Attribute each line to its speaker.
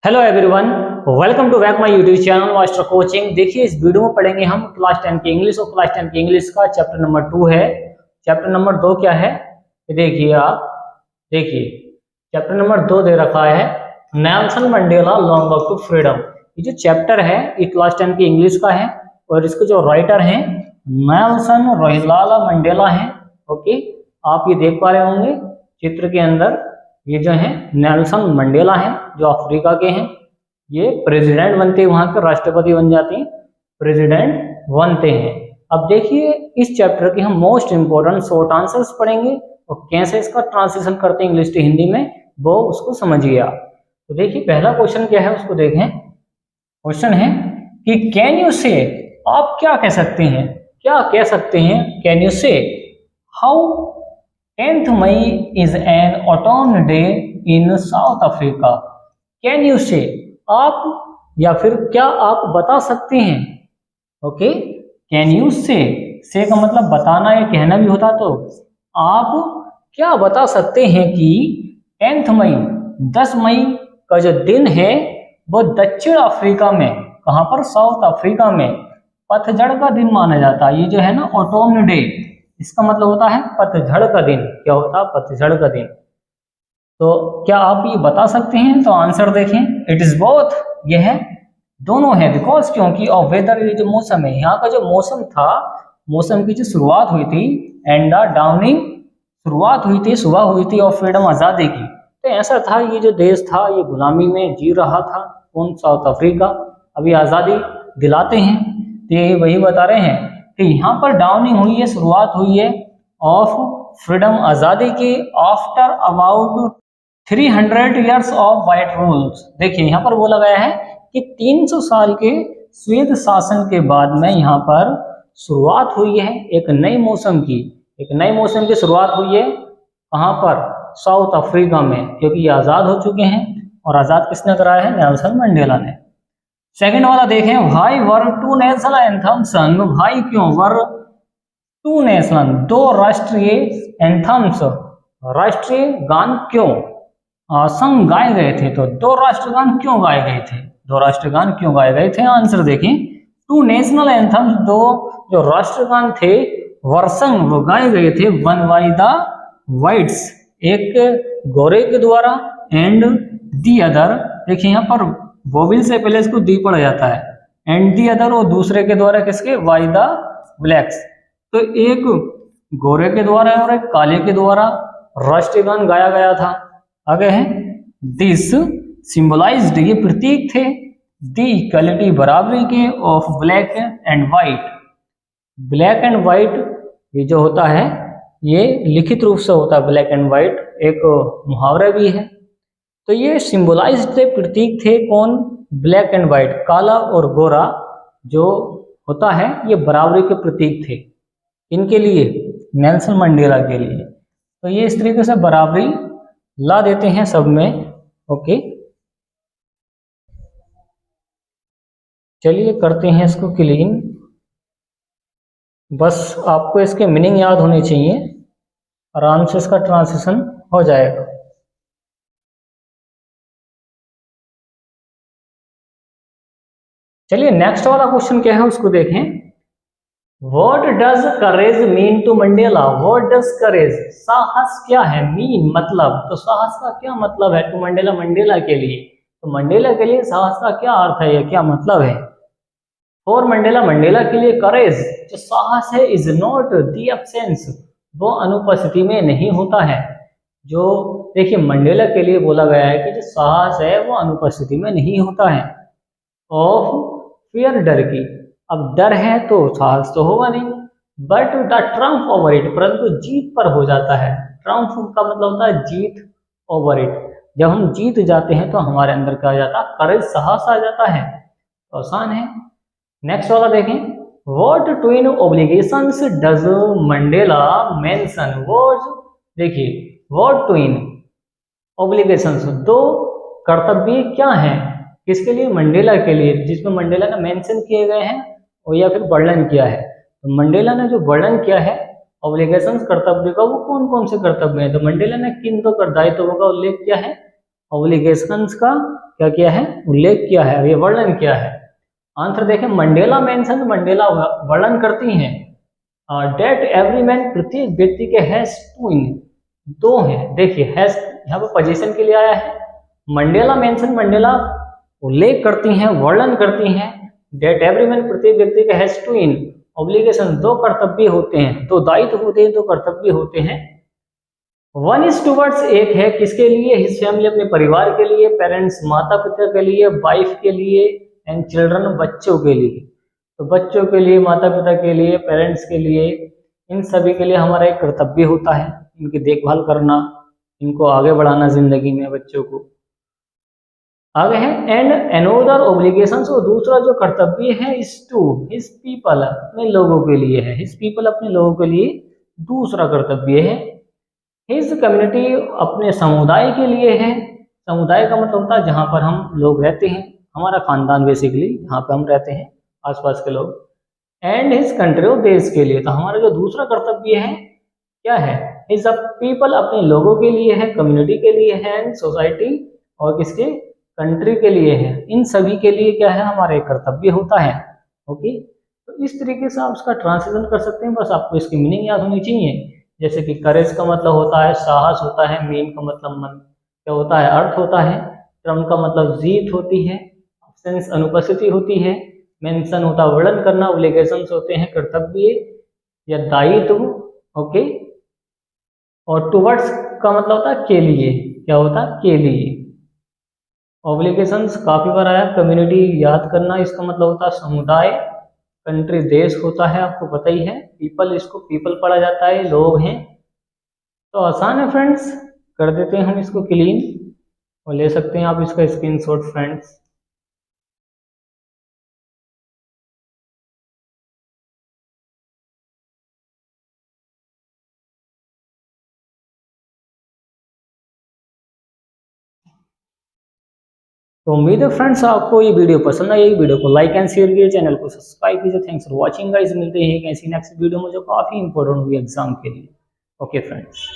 Speaker 1: Hello everyone, welcome to back my YouTube channel Master Coaching. देखिए, इस video में पढ़ेंगे हम क्लास 10 की इंग्लिश और क्लास 10 की इंग्लिश का चैप्टर नंबर 2 है। चैप्टर नंबर 2 क्या है? देखिए आप, देखिए चैप्टर नंबर 2 दे रखा है Nelson Mandela long walk to freedom. ये जो चैप्टर है ये क्लास 10 की इंग्लिश का है और इसके जो राइटर हैं नेल्सन रोहिलाला मंडेला हैं। ओके, आप ये देख पा रहे होंगे चित्र के अंदर, ये जो है नेल्सन मंडेला हैं जो अफ्रीका के हैं। ये प्रेसिडेंट बनते हैं, वहां के राष्ट्रपति बन जाते हैं, प्रेसिडेंट बनते हैं। अब देखिए, इस चैप्टर के हम मोस्ट इंपोर्टेंट शॉर्ट आंसर्स पढ़ेंगे और कैसे इसका ट्रांसलेशन करते हैं इंग्लिश से हिंदी में, वो उसको समझिए आप। तो देखिए, पहला क्वेश्चन क्या है उसको देखें। क्वेश्चन है कि कैन यू से, आप क्या कह सकते हैं, क्या कह सकते हैं, can you say how 10th May is an autumn day in South Africa। Can you say, आप या फिर क्या आप बता सकते हैं। ओके, कैन यू से का मतलब बताना या कहना भी होता। तो आप क्या बता सकते हैं कि 10th मई 10 मई का जो दिन है वो दक्षिण अफ्रीका में, कहां पर, साउथ अफ्रीका में पतझड़ का दिन माना जाता है। ये जो है ना ऑटोम डे, इसका मतलब होता है पतझड़ का दिन। क्या होता है? पतझड़ का दिन। तो क्या आप ये बता सकते हैं? तो आंसर देखें, इट इज बोथ, यह है दोनों है। बिकॉज, क्योंकि और वेदर, ये जो मौसम है, यहाँ का जो मौसम था, मौसम की जो शुरुआत हुई थी एंड द डाउनिंग, शुरुआत हुई थी, सुबह हुई थी और फ्रीडम आजादी की। तो ऐसा था, ये जो देश था ये गुलामी में जी रहा था। कौन? South Africa. अभी आजादी दिलाते हैं, तो ये वही बता रहे हैं कि यहाँ पर डाउनिंग हुई है, शुरुआत हुई है ऑफ फ्रीडम, आजादी की, after about 300 years of white rules. देखिए, यहाँ पर बोला गया है कि 300 साल के श्वेत शासन के बाद में यहाँ पर शुरुआत हुई है एक नई मौसम की। एक नई मौसम की शुरुआत हुई है कहाँ पर? साउथ अफ्रीका में, क्योंकि ये आज़ाद हो चुके हैं। और आज़ाद किसने कराया है? नेल्सन मंडेला ने। सेकंड वाला देखें, why were two national anthem sung. भाई क्यों वर टू नेशनल, दो राष्ट्रीय एंथम्स, राष्ट्रीय गान क्यों संग गाए गए थे। तो दो राष्ट्रगान क्यों गाए गए थे? दो राष्ट्रगान क्यों गाए गए थे? आंसर देखें, टू नेशनल एंथम्स, दो जो राष्ट्रगान थे वर्षंग, वो गाए गए थे वन बाय द वाइट्स, एक गोरे के द्वारा, एंड दी अदर। देखिए यहाँ पर वोविल से पहले इसको दी पढ़ा जाता है, एंड दी अदर, और दूसरे के द्वारा, किसके? By the blacks. तो एक गोरे के द्वारा और एक काले के द्वारा राष्ट्रगान गाया गया था। आगे है दिस सिंबलाइज्ड, ये प्रतीक थे दी इक्वलिटी, बराबरी के, of black and white. Black and white ये जो होता है ये लिखित रूप से होता है, ब्लैक एंड वाइट एक मुहावरा भी है। तो ये सिंबलाइज्ड थे, प्रतीक थे, कौन? ब्लैक एंड वाइट, काला और गोरा जो होता है ये बराबरी के प्रतीक थे। इनके लिए, नेल्सन मंडेला के लिए। तो ये इस तरीके से बराबरी ला देते हैं सब में। ओके, चलिए करते हैं इसको क्लीन। बस आपको इसके मीनिंग याद होने चाहिए, आराम से इसका ट्रांसलेशन हो जाएगा। चलिए, नेक्स्ट वाला क्वेश्चन क्या है उसको देखें। What does courage mean to Mandela? What does courage, साहस क्या है? मीन मतलब, तो साहस का क्या मतलब है टू मंडेला, मंडेला के लिए। तो मंडेला के लिए साहस का क्या अर्थ है या क्या मतलब है? फॉर मंडेला, मंडेला के लिए करेज जो साहस है इज नॉट दी एब्सेंस, वो अनुपस्थिति में नहीं होता है। जो देखिए, मंडेला के लिए बोला गया है कि जो साहस है वो अनुपस्थिति में नहीं होता है। ऑफ फियर, डर की। अब डर है तो साहस तो होगा नहीं, but the Trump over it, परंतु जीत पर हो जाता है। ट्रम्प का मतलब होता है जीत, ओवर इट, जब हम जीत जाते हैं तो हमारे अंदर क्या आ जाता है? करेज, साहस आ जाता है। तो आसान है। नेक्स्ट वाला देखें, what twin obligations does Mandela mention. What, देखिए, व्हाट ट्विन ऑब्लिगेशंस, दो कर्तव्य क्या हैं किसके लिए? मंडेला के लिए, जिसमें मंडेला ने मेंशन किए गए हैं और या फिर वर्णन किया है। तो मंडेला ने जो वर्णन किया है ऑब्लिगेशंस, कर्तव्य का, वो कौन कौन से कर्तव्य हैं? तो मंडेला ने किन दो दायित्वों का उल्लेख किया है? ऑब्लिगेशंस का क्या किया है, उल्लेख किया है, ये वर्णन किया है। आंसर देखें, मंडेला मेंशन, मंडेला वर्णन करती हैं डेट एवरी मैन, प्रत्येक व्यक्ति के हैज टू इन, दो हैं। देखिए हैज यहाँ पर पोजीशन के लिए आया है। मंडेला मेंशन, मंडेला उल्लेख करती हैं, वर्णन करती हैं डेट एवरी मैन, प्रत्येक व्यक्ति के हैज टू इन ऑब्लिगेशन, दो कर्तव्य होते हैं, दो दायित्व होते हैं, दो कर्तव्य होते हैं। वन इज टूवर्ड्स, एक है किसके लिए, हिज फैमिली, अपने परिवार के लिए, पेरेंट्स, माता पिता के लिए, वाइफ के लिए, एंड चिल्ड्रन, बच्चों के लिए। तो बच्चों के लिए, माता पिता के लिए, पेरेंट्स के लिए, इन सभी के लिए हमारा एक कर्तव्य होता है, इनकी देखभाल करना, इनको आगे बढ़ाना जिंदगी में, बच्चों को आगे है। एंड अनोदर ऑब्लिगेशंस, और दूसरा जो कर्तव्य है इस टू हिज पीपल, अपने लोगों के लिए है, हिज पीपल, अपने लोगों के लिए दूसरा कर्तव्य है। हिज कम्युनिटी, अपने समुदाय के लिए है। समुदाय का मतलब होता है जहाँ पर हम लोग रहते हैं, हमारा खानदान बेसिकली, जहाँ पे हम रहते हैं आसपास के लोग। एंड हिज कंट्री, देश के लिए। तो हमारा जो दूसरा कर्तव्य है क्या है, हिज पीपल, अपने लोगों के लिए है, कम्युनिटी के लिए है, एंड सोसाइटी, और किसके, कंट्री के लिए है। इन सभी के लिए क्या है, हमारा एक कर्तव्य होता है। ओके, तो इस तरीके से आप इसका ट्रांसलेशन कर सकते हैं, बस आपको इसकी मीनिंग याद होनी चाहिए। जैसे कि करेज का मतलब होता है साहस होता है, मीन का मतलब मन क्या होता है, अर्थ होता है, ट्रम का मतलब जीत होती है, एब्सेंस अनुपस्थिति होती है, मेंशन होता है वर्णन करना, ऑब्लिगेशंस होते हैं कर्तव्य या दायित्व। ओके, और टुवर्ड्स का मतलब होता है के लिए, क्या होता है, के लिए। ऑब्लिगेशंस काफी बार आया, कम्युनिटी याद करना, इसका मतलब होता है समुदाय, कंट्री देश होता है, आपको पता ही है, पीपल, इसको पीपल पढ़ा जाता है, लोग हैं। तो आसान है फ्रेंड्स, कर देते हैं हम इसको क्लीन, और ले सकते हैं आप इसका स्क्रीनशॉट फ्रेंड्स। तो उम्मीद है फ्रेंड्स आपको ये वीडियो पसंद आई, वीडियो को लाइक एंड शेयर कीजिए, चैनल को सब्सक्राइब कीजिए। थैंक्स फॉर वॉचिंग गाइस, मिलते हैं एक ऐसी नेक्स्ट वीडियो में जो काफी इंपॉर्टेंट हुई एग्जाम के लिए। Okay friends.